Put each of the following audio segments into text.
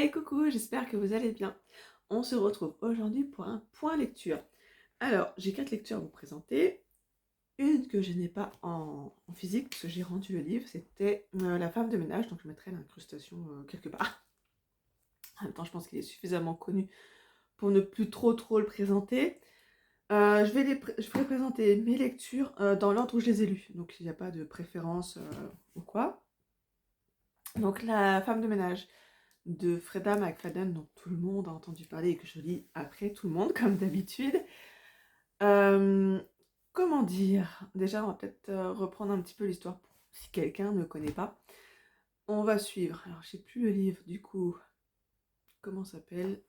Hey, coucou, j'espère que vous allez bien. On se retrouve aujourd'hui pour un point lecture. Alors, j'ai 4 lectures à vous présenter. Une que je n'ai pas en physique, parce que j'ai rendu le livre, c'était La femme de ménage, donc je mettrai l'incrustation quelque part. En même temps, je pense qu'il est suffisamment connu pour ne plus trop le présenter. Je vais présenter mes lectures dans l'ordre où je les ai lues, donc il n'y a pas de préférence ou quoi. Donc, La femme de ménage de Freda McFadden, dont tout le monde a entendu parler et que je lis après tout le monde, comme d'habitude. Euh, Comment dire? Déjà, on va peut-être reprendre un petit peu l'histoire si quelqu'un ne connaît pas. On va suivre. Alors, je sais plus le livre, du coup. Comment s'appellent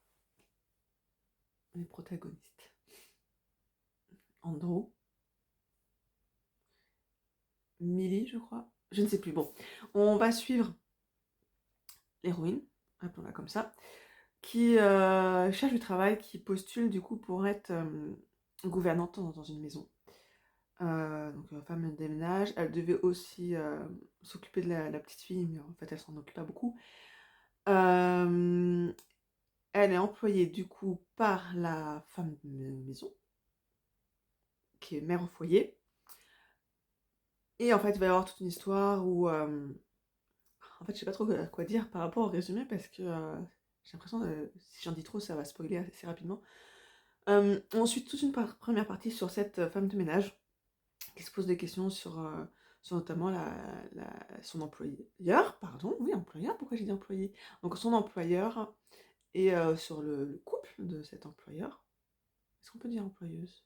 les protagonistes? Andrew, Millie, je crois. Je ne sais plus. Bon, on va suivre l'héroïne, appelons-la comme ça, qui cherche du travail, qui postule du coup pour être gouvernante dans une maison. Donc femme de ménage, elle devait aussi s'occuper de la petite fille, mais en fait elle s'en occupe pas beaucoup. Euh, Elle est employée du coup par la femme de maison, qui est mère au foyer. Et en fait il va y avoir toute une histoire où... en fait je sais pas trop quoi dire par rapport au résumé parce que j'ai l'impression que si j'en dis trop ça va spoiler assez rapidement. Ensuite toute une première partie sur cette femme de ménage qui se pose des questions sur notamment son employeur, pardon, oui, employeur, pourquoi j'ai dit employé? Donc son employeur et sur le couple de cet employeur. Est-ce qu'on peut dire employeuse?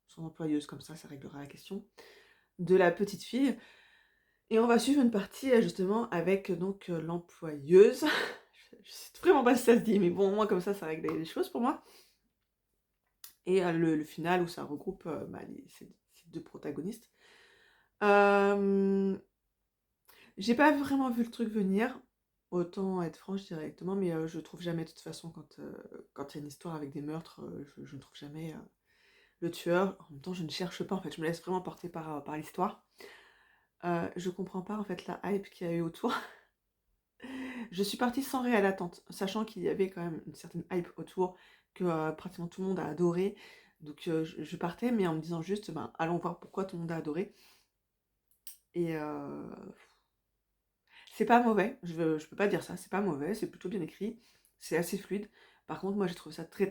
Son employeuse, comme ça réglera la question. De la petite fille. Et on va suivre une partie justement avec donc l'employeuse. Je sais vraiment pas si ça se dit, mais bon, au moins comme ça règle les choses pour moi. Et le final où ça regroupe ces deux protagonistes. Euh, J'ai pas vraiment vu le truc venir, autant être franche directement, mais je trouve jamais de toute façon quand il y a une histoire avec des meurtres, je ne trouve jamais le tueur. En même temps, je ne cherche pas, en fait, je me laisse vraiment porter par l'histoire. Je comprends pas en fait la hype qu'il y a eu autour. Je suis partie sans réelle attente, sachant qu'il y avait quand même une certaine hype autour que pratiquement tout le monde a adoré. Donc je partais, mais en me disant juste, ben, allons voir pourquoi tout le monde a adoré. Et c'est pas mauvais, je peux pas dire ça, c'est pas mauvais, c'est plutôt bien écrit, c'est assez fluide. Par contre, moi j'ai trouvé ça très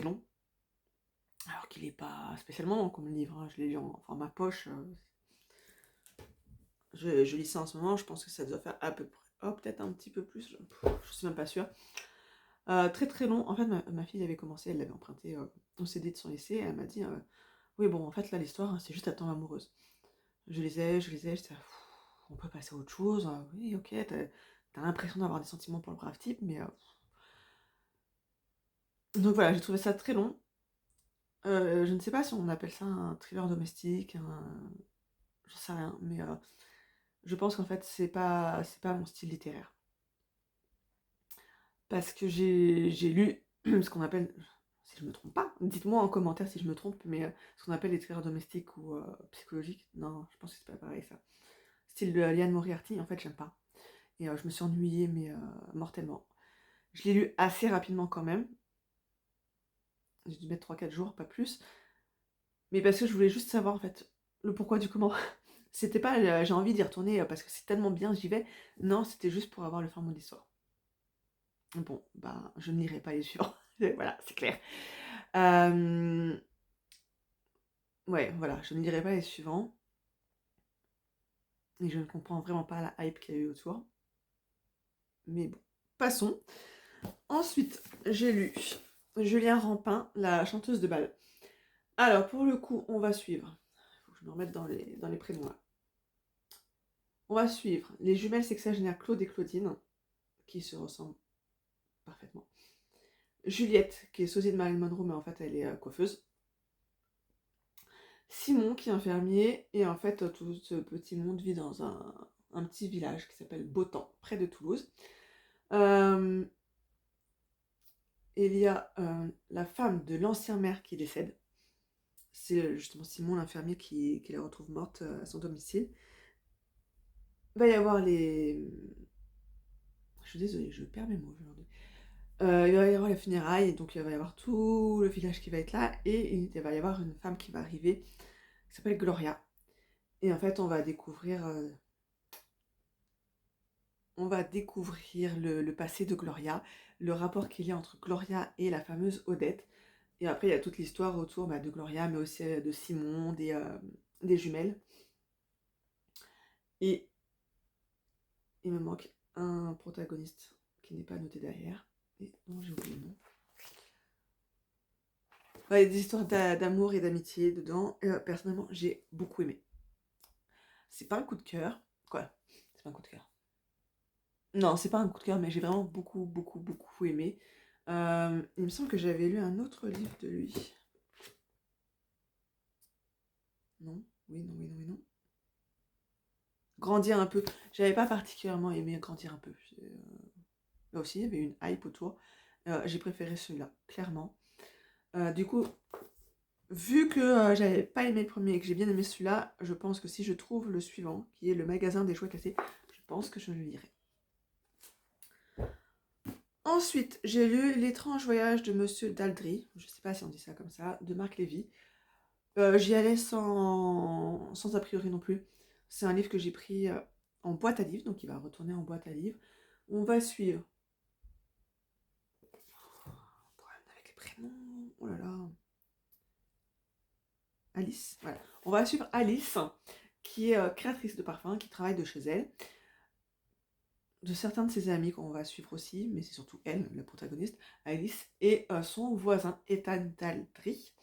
long, alors qu'il est pas spécialement long comme livre, hein. Je l'ai lu en format poche, je lis ça en ce moment, je pense que ça doit faire à peu près, oh peut-être un petit peu plus, je suis même pas sûre. Très long, en fait ma fille avait commencé, elle l'avait emprunté au CD de son lycée, et elle m'a dit, oui bon en fait là l'histoire hein, c'est juste la tombe amoureuse. Je lisais, j'étais là, on peut passer à autre chose, oui ok, t'as l'impression d'avoir des sentiments pour le brave type, mais... Donc voilà, j'ai trouvé ça très long. Je ne sais pas si on appelle ça un thriller domestique, j'en sais rien, mais je pense qu'en fait c'est pas mon style littéraire. Parce que j'ai lu ce qu'on appelle, si je me trompe pas, dites-moi en commentaire si je me trompe, mais ce qu'on appelle les thrillers domestiques ou psychologiques, non, je pense que c'est pas pareil ça. Style de Liane Moriarty, en fait j'aime pas. Et je me suis ennuyée, mais mortellement. Je l'ai lu assez rapidement quand même. J'ai dû mettre 3 4 jours, pas plus. Mais parce que je voulais juste savoir en fait le pourquoi du comment. C'était pas j'ai envie d'y retourner parce que c'est tellement bien, j'y vais. Non, c'était juste pour avoir le fin mot de l'histoire. Bon, bah je ne lirai pas les suivants. Voilà, c'est clair. Ouais, voilà, je ne lirai pas les suivants. Et je ne comprends vraiment pas la hype qu'il y a eu autour. Mais bon, passons. Ensuite, j'ai lu Julien Rampin, la chanteuse de bal. Alors, pour le coup, on va suivre. Il faut que je me remette dans les prénoms là. On va suivre les jumelles sexagénaires Claude et Claudine, qui se ressemblent parfaitement. Juliette, qui est sosie de Marilyn Monroe, mais en fait elle est coiffeuse. Simon, qui est infirmier, et en fait tout ce petit monde vit dans un petit village qui s'appelle Beautemps, près de Toulouse. Euh, il y a la femme de l'ancien maire qui décède. C'est justement Simon, l'infirmier, qui la retrouve morte à son domicile. Il va y avoir Je suis désolée, je perds mes mots aujourd'hui. Il va y avoir les funérailles, donc il va y avoir tout le village qui va être là, et il va y avoir une femme qui va arriver, qui s'appelle Gloria. Et en fait, on va découvrir le passé de Gloria, le rapport qu'il y a entre Gloria et la fameuse Odette. Et après, il y a toute l'histoire autour de Gloria, mais aussi de Simon, des jumelles. Et il me manque un protagoniste qui n'est pas noté derrière. Et non, j'ai oublié le nom. Ouais, il y a des histoires d'amour et d'amitié dedans. Et, personnellement, j'ai beaucoup aimé. C'est pas un coup de cœur. Quoi? C'est pas un coup de cœur. Non, c'est pas un coup de cœur, mais j'ai vraiment beaucoup, beaucoup, beaucoup aimé. Il me semble que j'avais lu un autre livre de lui. Non, oui, non, oui, non, oui, non. Grandir un peu. J'avais pas particulièrement aimé Grandir un peu. Là aussi, il y avait une hype autour. J'ai préféré celui-là, clairement. Du coup, vu que j'avais pas aimé le premier et que j'ai bien aimé celui-là, je pense que si je trouve le suivant, qui est le magasin des jouets cassés, je pense que je le lirai. Ensuite, j'ai lu L'étrange voyage de Monsieur Daldry, je sais pas si on dit ça comme ça, de Marc Lévy. J'y allais sans a priori non plus. C'est un livre que j'ai pris en boîte à livres, donc il va retourner en boîte à livres. On va suivre. Problème avec les prénoms. Oh là là. Alice. Voilà. On va suivre Alice, qui est créatrice de parfums, qui travaille de chez elle. De certains de ses amis qu'on va suivre aussi, mais c'est surtout elle, la protagoniste, Alice, et son voisin, Ethan Daldry.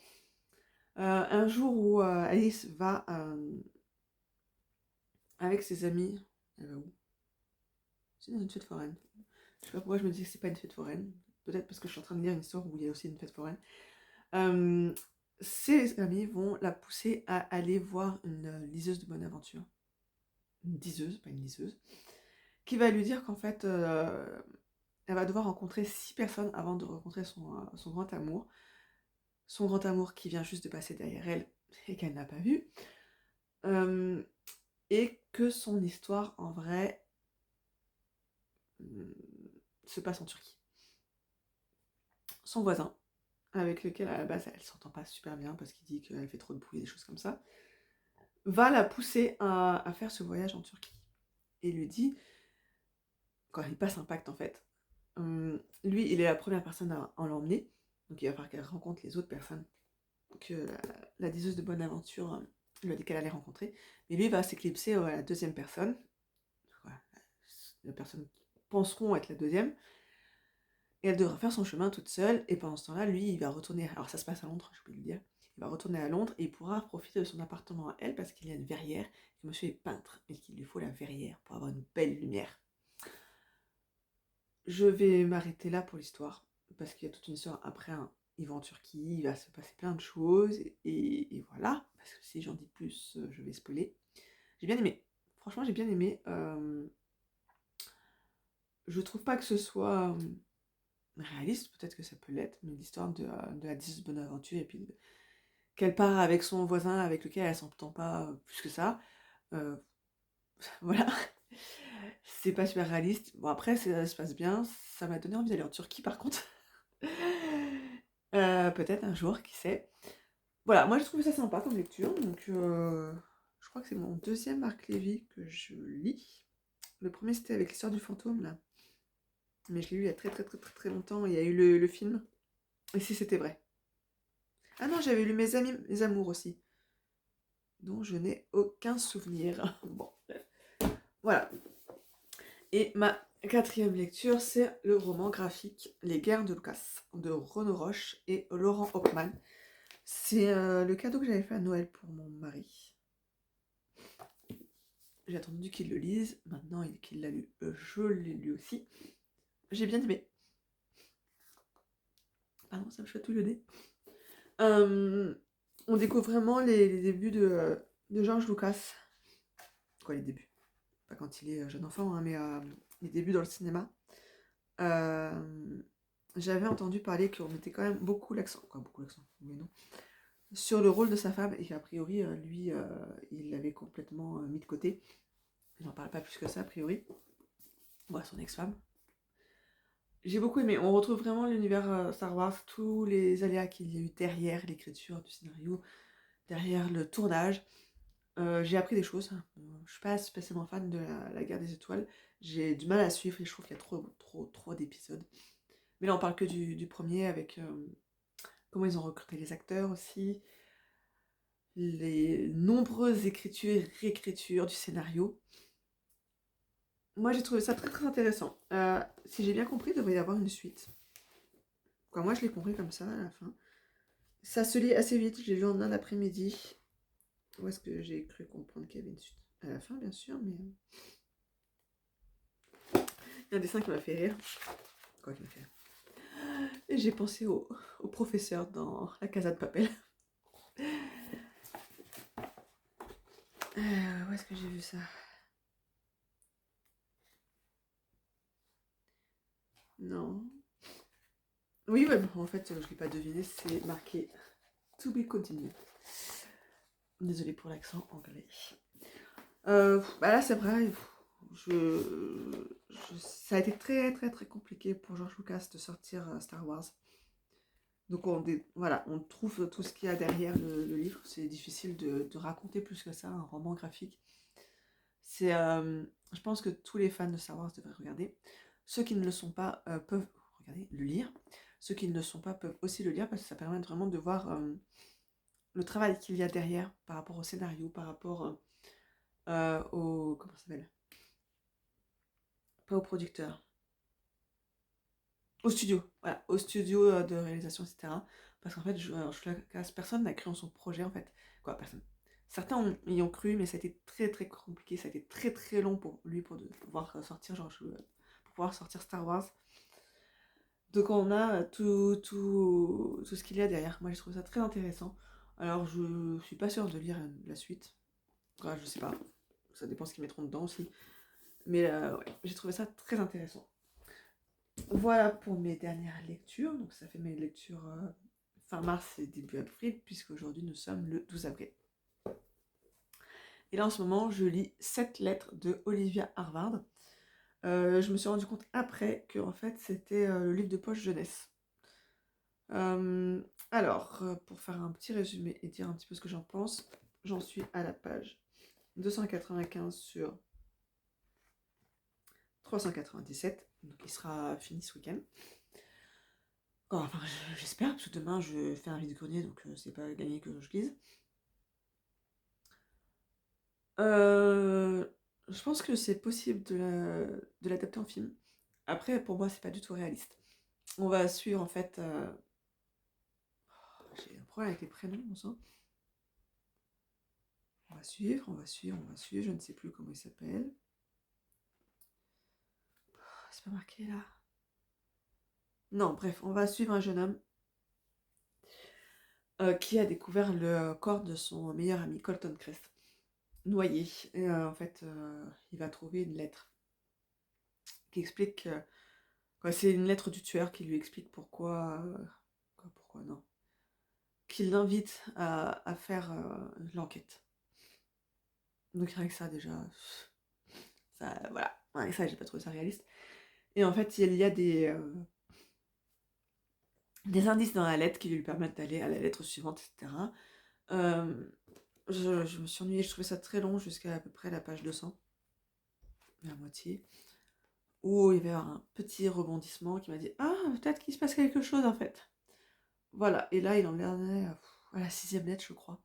Un jour où Alice va avec ses amis, elle va où? C'est dans une fête foraine. Je sais pas pourquoi je me dis que c'est pas une fête foraine. Peut-être parce que je suis en train de lire une histoire où il y a aussi une fête foraine. Ses amis vont la pousser à aller voir une liseuse de bonne aventure. Une diseuse, pas une liseuse. Qui va lui dire qu'en fait, elle va devoir rencontrer 6 personnes avant de rencontrer son grand amour. Son grand amour qui vient juste de passer derrière elle et qu'elle n'a pas vu. Et que son histoire, en vrai, se passe en Turquie. Son voisin, avec lequel à la base elle s'entend pas super bien parce qu'il dit qu'elle fait trop de bruit, des choses comme ça, va la pousser à faire ce voyage en Turquie. Et lui dit, quand il passe un pacte en fait, lui il est la première personne à l'emmener, donc il va falloir qu'elle rencontre les autres personnes que la diseuse de bonne aventure lui a dit qu'elle allait rencontrer, mais lui va s'éclipser à la deuxième personne, voilà, la personne qui penseront être la deuxième, et elle devra faire son chemin toute seule, et pendant ce temps-là, lui, il va retourner, alors ça se passe à Londres, je peux le dire, il va retourner à Londres, et il pourra profiter de son appartement à elle, parce qu'il y a une verrière, que monsieur est peintre, et qu'il lui faut la verrière pour avoir une belle lumière. Je vais m'arrêter là pour l'histoire, parce qu'il y a toute une histoire après, il va en Turquie, il va se passer plein de choses, et voilà, parce que si j'en dis plus, je vais spoiler. J'ai bien aimé, franchement j'ai bien aimé, je trouve pas que ce soit réaliste, peut-être que ça peut l'être, mais l'histoire de la 10 bonne aventure, et puis qu'elle part avec son voisin avec lequel elle s'entend pas plus que ça, voilà, c'est pas super réaliste. Bon après, ça se passe bien, ça m'a donné envie d'aller en Turquie par contre. Peut-être un jour, qui sait. Voilà, moi j'ai trouvé ça sympa comme lecture, donc je crois que c'est mon deuxième Marc Lévy que je lis. Le premier c'était avec l'histoire du fantôme là, mais je l'ai lu il y a très très très très très longtemps, il y a eu le film, et si c'était vrai. Ah non, j'avais lu Mes amis, mes amours aussi, dont je n'ai aucun souvenir. Bon, bref. Voilà. Et ma quatrième lecture, c'est le roman graphique Les Guerres de Lucas, de Renaud Roche et Laurent Hockman. C'est le cadeau que j'avais fait à Noël pour mon mari. J'ai attendu qu'il le lise, maintenant qu'il l'a lu, je l'ai lu aussi. J'ai bien aimé. Pardon, ça me chatouille le nez. On découvre vraiment les débuts de George Lucas. Quoi, les débuts? Pas quand il est jeune enfant, hein, mais les débuts dans le cinéma. J'avais entendu parler qu'on mettait quand même beaucoup l'accent, oui non, sur le rôle de sa femme, et qu'a priori, lui, il l'avait complètement mis de côté. Il n'en parle pas plus que ça, a priori. Bon, son ex-femme. j'ai beaucoup aimé. On retrouve vraiment l'univers Star Wars, tous les aléas qu'il y a eu derrière l'écriture du scénario, derrière le tournage. J'ai appris des choses. Je suis pas spécialement fan de la Guerre des Étoiles. J'ai du mal à suivre et je trouve qu'il y a trop d'épisodes. Mais là, on parle que du premier avec comment ils ont recruté les acteurs aussi, les nombreuses écritures et réécritures du scénario. Moi, j'ai trouvé ça très intéressant. Si j'ai bien compris, il devrait y avoir une suite. Quoi, moi, je l'ai compris comme ça à la fin. Ça se lit assez vite, je l'ai lu en un après-midi. Où est-ce que j'ai cru comprendre qu'il y avait une suite? À la fin, bien sûr, mais... Il y a un dessin qui m'a fait rire. Quoi qui m'a fait rire? Et j'ai pensé au professeur dans La Casa de Papel. Où est-ce que j'ai vu ça? Non. Oui, ouais, bon, en fait, je ne l'ai pas deviné, c'est marqué To be continued. Désolée pour l'accent anglais. Bah là, c'est vrai, ça a été très compliqué pour George Lucas de sortir Star Wars. Donc voilà, on trouve tout ce qu'il y a derrière le livre. C'est difficile de raconter plus que ça, un roman graphique. Je pense que tous les fans de Star Wars devraient regarder. Ceux qui ne le sont pas peuvent regarder, le lire. Ceux qui ne le sont pas peuvent aussi le lire parce que ça permet vraiment de voir le travail qu'il y a derrière par rapport au scénario, par rapport au... Comment ça s'appelle? Pas au producteur. Au studio, voilà, au studio de réalisation, etc. Parce qu'en fait, personne n'a cru en son projet, en fait. Quoi, personne. Certains y ont cru, mais ça a été très compliqué, ça a été très long pour lui pour pouvoir sortir, pour pouvoir sortir Star Wars. Donc on a tout ce qu'il y a derrière. Moi j'ai trouvé ça très intéressant. Alors je suis pas sûre de lire la suite. Quoi, je sais pas. Ça dépend ce qu'ils mettront dedans aussi. Mais ouais, j'ai trouvé ça très intéressant. Voilà pour mes dernières lectures. Donc ça fait mes lectures fin mars et début avril, puisque aujourd'hui nous sommes le 12 avril. Et là en ce moment, je lis 7 lettres de Olivia Harvard. Je me suis rendu compte après que en fait c'était le livre de poche jeunesse. Alors, pour faire un petit résumé et dire un petit peu ce que j'en pense, j'en suis à la page 295 sur 397, donc il sera fini ce week-end. Enfin, j'espère, parce que demain je fais un vide-grenier, donc c'est pas gagné que je lise. Je pense que c'est possible de l'adapter en film. Après, pour moi, c'est pas du tout réaliste. On va suivre en fait. J'ai un problème avec les prénoms, on sent. On va suivre, je ne sais plus comment il s'appelle. C'est pas marqué là. Non, bref, on va suivre un jeune homme qui a découvert le corps de son meilleur ami, Colton Crest, noyé. Et en fait, il va trouver une lettre qui explique... c'est une lettre du tueur qui lui explique pourquoi... pourquoi non. Qui l'invite à faire l'enquête. Donc rien que ça déjà... Ça, voilà. Avec ça, j'ai pas trouvé ça réaliste. Et en fait, il y a des indices dans la lettre qui lui permettent d'aller à la lettre suivante, etc. Je me suis ennuyée, je trouvais ça très long jusqu'à à peu près la page 200, la moitié, où il y avait un petit rebondissement qui m'a dit « Ah, peut-être qu'il se passe quelque chose en fait ». Voilà, et là il en est à la 6e lettre je crois.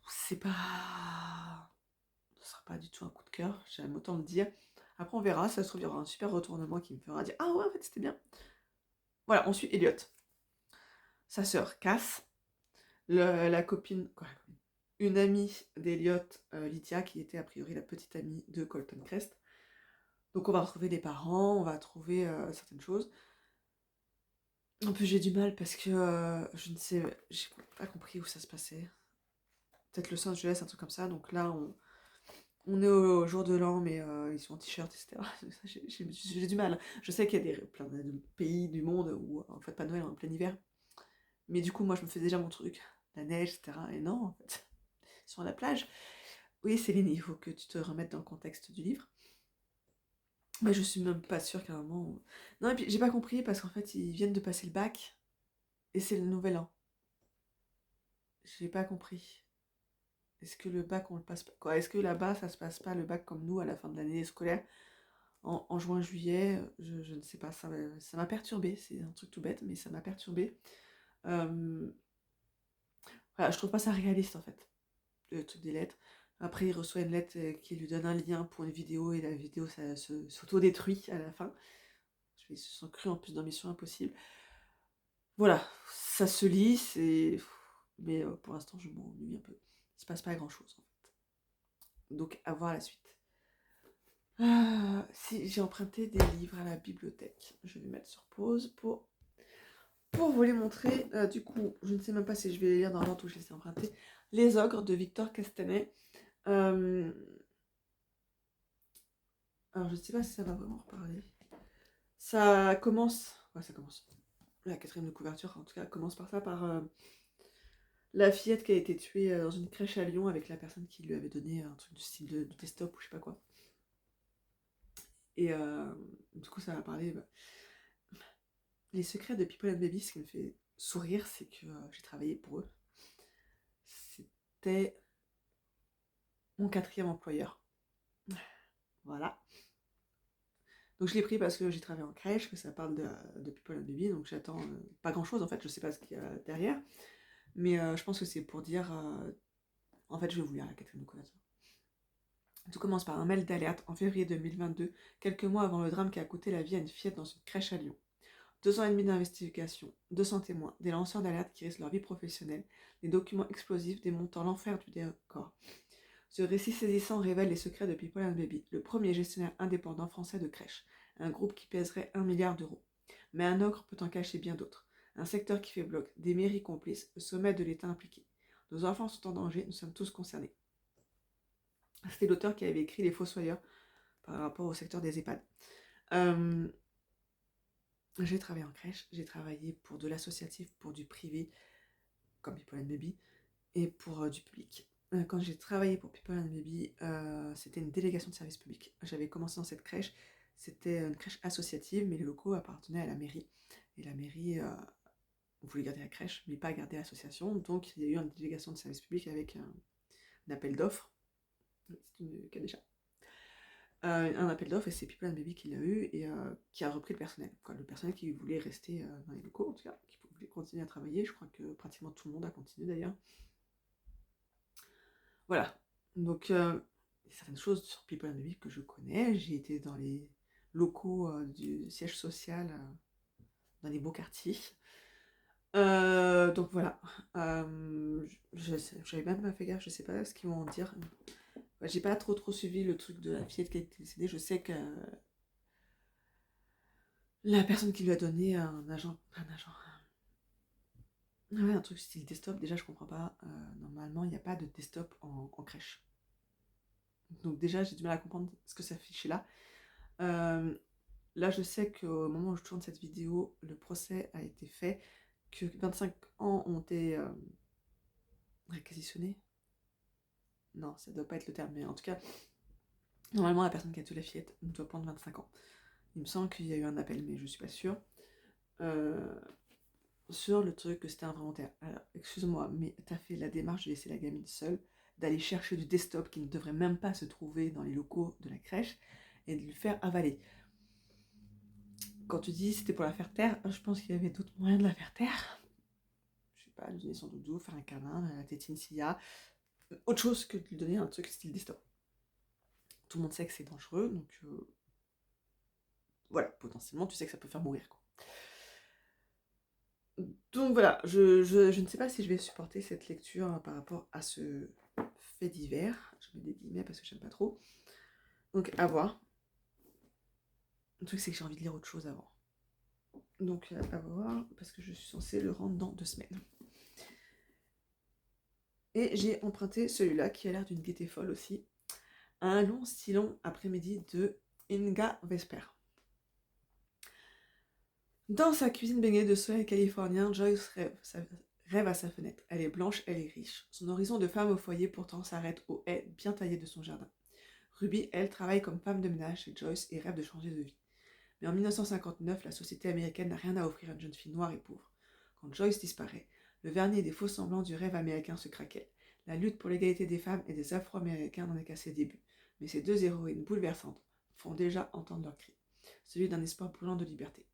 C'est pas... Ce sera pas du tout un coup de cœur, j'aime autant le dire. Après on verra, ça se trouve il y aura un super retournement qui me fera dire « Ah ouais, en fait c'était bien ». Voilà, on suit Elliot. Sa sœur Cass, la copine... Quoi, la copine, une amie d'Eliot, Lydia, qui était a priori la petite amie de Colton Crest. Donc on va retrouver les parents, on va trouver certaines choses. En plus j'ai du mal parce que je ne sais, j'ai pas compris où ça se passait. Peut-être Los Angeles, un truc comme ça. Donc là on est au jour de l'an, mais ils sont en t-shirt, etc. J'ai du mal. Je sais qu'il y a plein de pays du monde où on fait pas Noël en plein hiver. Mais du coup moi je me fais déjà mon truc, la neige, etc. Et non, en fait, sur la plage. Oui, Céline, il faut que tu te remettes dans le contexte du livre. Mais je suis même pas sûre qu'à un moment... Non, et puis j'ai pas compris parce qu'en fait, ils viennent de passer le bac et c'est le nouvel an. J'ai pas compris. Est-ce que le bac, on le passe pas quoi? Est-ce que là-bas, ça se passe pas le bac comme nous à la fin de l'année scolaire en juin, juillet? Je ne sais pas, ça m'a perturbée. C'est un truc tout bête, mais ça m'a perturbée. Euh, voilà, je trouve pas ça réaliste en fait, le truc des lettres. Après, il reçoit une lettre qui lui donne un lien pour une vidéo et la vidéo ça s'auto-détruit à la fin. Ils se sont crus en plus dans Mission Impossible. Voilà, ça se lit, mais pour l'instant, je m'ennuie un peu. Il se passe pas grand-chose en fait. Donc, à voir la suite. Si j'ai emprunté des livres à la bibliothèque, je vais mettre sur pause pour vous les montrer. Du coup, je ne sais même pas si je vais les lire dans l'ordre où je les ai empruntés. Les Ogres de Victor Castanet. Alors, je ne sais pas si ça va vraiment reparler. Ça commence. Ouais, ça commence. La quatrième de couverture, en tout cas, commence par ça, par la fillette qui a été tuée dans une crèche à Lyon avec la personne qui lui avait donné un truc du style de desktop ou je sais pas quoi. Et du coup, ça va parler. Les secrets de People and Baby, ce qui me fait sourire, c'est que j'ai travaillé pour eux. C'était mon 4e employeur. Voilà. Donc je l'ai pris parce que j'ai travaillé en crèche, que ça parle de People and Baby, donc j'attends pas grand chose en fait, je sais pas ce qu'il y a derrière. Mais je pense que c'est pour dire. En fait, je vais vous lire la 4e de couverture. Tout commence par un mail d'alerte en février 2022, quelques mois avant le drame qui a coûté la vie à une fillette dans une crèche à Lyon. 2 ans et demi d'investigation, 200 témoins, des lanceurs d'alerte qui risquent leur vie professionnelle, des documents explosifs démontant l'enfer du décor. Ce récit saisissant révèle les secrets de People and Baby, le premier gestionnaire indépendant français de crèche, un groupe qui pèserait 1 milliard d'euros. Mais un ogre peut en cacher bien d'autres. Un secteur qui fait bloc, des mairies complices, le sommet de l'État impliqué. Nos enfants sont en danger, nous sommes tous concernés. C'était l'auteur qui avait écrit Les Fossoyeurs par rapport au secteur des EHPAD. J'ai travaillé en crèche, j'ai travaillé pour de l'associatif, pour du privé, comme People and Baby, et pour du public. Quand j'ai travaillé pour People and Baby, c'était une délégation de service public. J'avais commencé dans cette crèche, c'était une crèche associative, mais les locaux appartenaient à la mairie. Et la mairie voulait garder la crèche, mais pas garder l'association. Donc il y a eu une délégation de service public avec un appel d'offres. C'est une cas déjà. Un appel d'offres et c'est People and Baby qui l'a eu et qui a repris le personnel. Quoi, le personnel qui voulait rester dans les locaux, en tout cas, qui voulait continuer à travailler. Je crois que pratiquement tout le monde a continué d'ailleurs. Voilà. Donc, il y a certaines choses sur People and Baby que je connais. J'ai été dans les locaux du siège social dans les beaux quartiers. Donc voilà. J'avais même pas fait gaffe, je sais pas ce qu'ils vont en dire. J'ai pas trop suivi le truc de la fillette qui a été décédée. Je sais que la personne qui lui a donné un agent. Ouais, un truc style desktop, déjà je comprends pas. Normalement, il n'y a pas de desktop en crèche. Donc déjà, j'ai du mal à comprendre ce que ça fichait là. Là, je sais qu'au moment où je tourne cette vidéo, le procès a été fait, que 25 ans ont été réquisitionnés. Non, ça doit pas être le terme, mais en tout cas, normalement, la personne qui a tué la fillette doit prendre 25 ans. Il me semble qu'il y a eu un appel, mais je suis pas sûre. Sur le truc que c'était involontaire. Alors, excuse-moi, mais t'as fait la démarche de laisser la gamine seule, d'aller chercher du desktop qui ne devrait même pas se trouver dans les locaux de la crèche, et de lui faire avaler. Quand tu dis c'était pour la faire taire, je pense qu'il y avait d'autres moyens de la faire taire. Je sais pas, lui donner son doudou, faire un câlin, la tétine s'il y a. Autre chose que de lui donner un truc style desktop. Tout le monde sait que c'est dangereux, donc voilà, potentiellement tu sais que ça peut faire mourir, quoi. Donc voilà, je ne sais pas si je vais supporter cette lecture par rapport à ce fait divers. Je mets des guillemets parce que j'aime pas trop. Donc à voir. Le truc c'est que j'ai envie de lire autre chose avant. Donc à voir, parce que je suis censée le rendre dans 2 semaines. Et j'ai emprunté celui-là qui a l'air d'une gaieté folle aussi. Un long stylo après-midi de Inga Vesper. Dans sa cuisine baignée de soleil californien, Joyce rêve à sa fenêtre. Elle est blanche, elle est riche. Son horizon de femme au foyer pourtant s'arrête aux haies bien taillées de son jardin. Ruby, elle, travaille comme femme de ménage chez Joyce et rêve de changer de vie. Mais en 1959, la société américaine n'a rien à offrir à une jeune fille noire et pauvre. Quand Joyce disparaît, le vernis des faux semblants du rêve américain se craquelle. La lutte pour l'égalité des femmes et des Afro-Américains n'en est qu'à ses débuts. Mais ces deux héroïnes bouleversantes font déjà entendre leur cri, celui d'un espoir brûlant de liberté.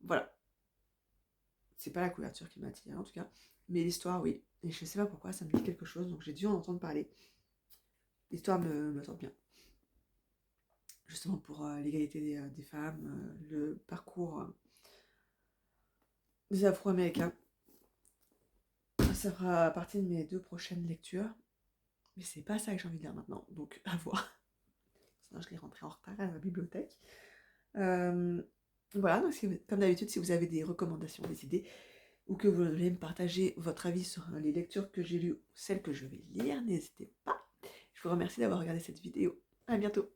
Voilà. C'est pas la couverture qui m'attire en tout cas, mais l'histoire, oui. Et je sais pas pourquoi, ça me dit quelque chose, donc j'ai dû en entendre parler. L'histoire me tente bien. Justement pour l'égalité des femmes, le parcours des Afro-Américains. Ça fera partie de mes 2 prochaines lectures. Mais c'est pas ça que j'ai envie de lire maintenant, donc à voir. Sinon je les rentrerai en retard à la bibliothèque. Voilà, donc comme d'habitude, si vous avez des recommandations, des idées, ou que vous voulez me partager votre avis sur les lectures que j'ai lues ou celles que je vais lire, n'hésitez pas. Je vous remercie d'avoir regardé cette vidéo. À bientôt.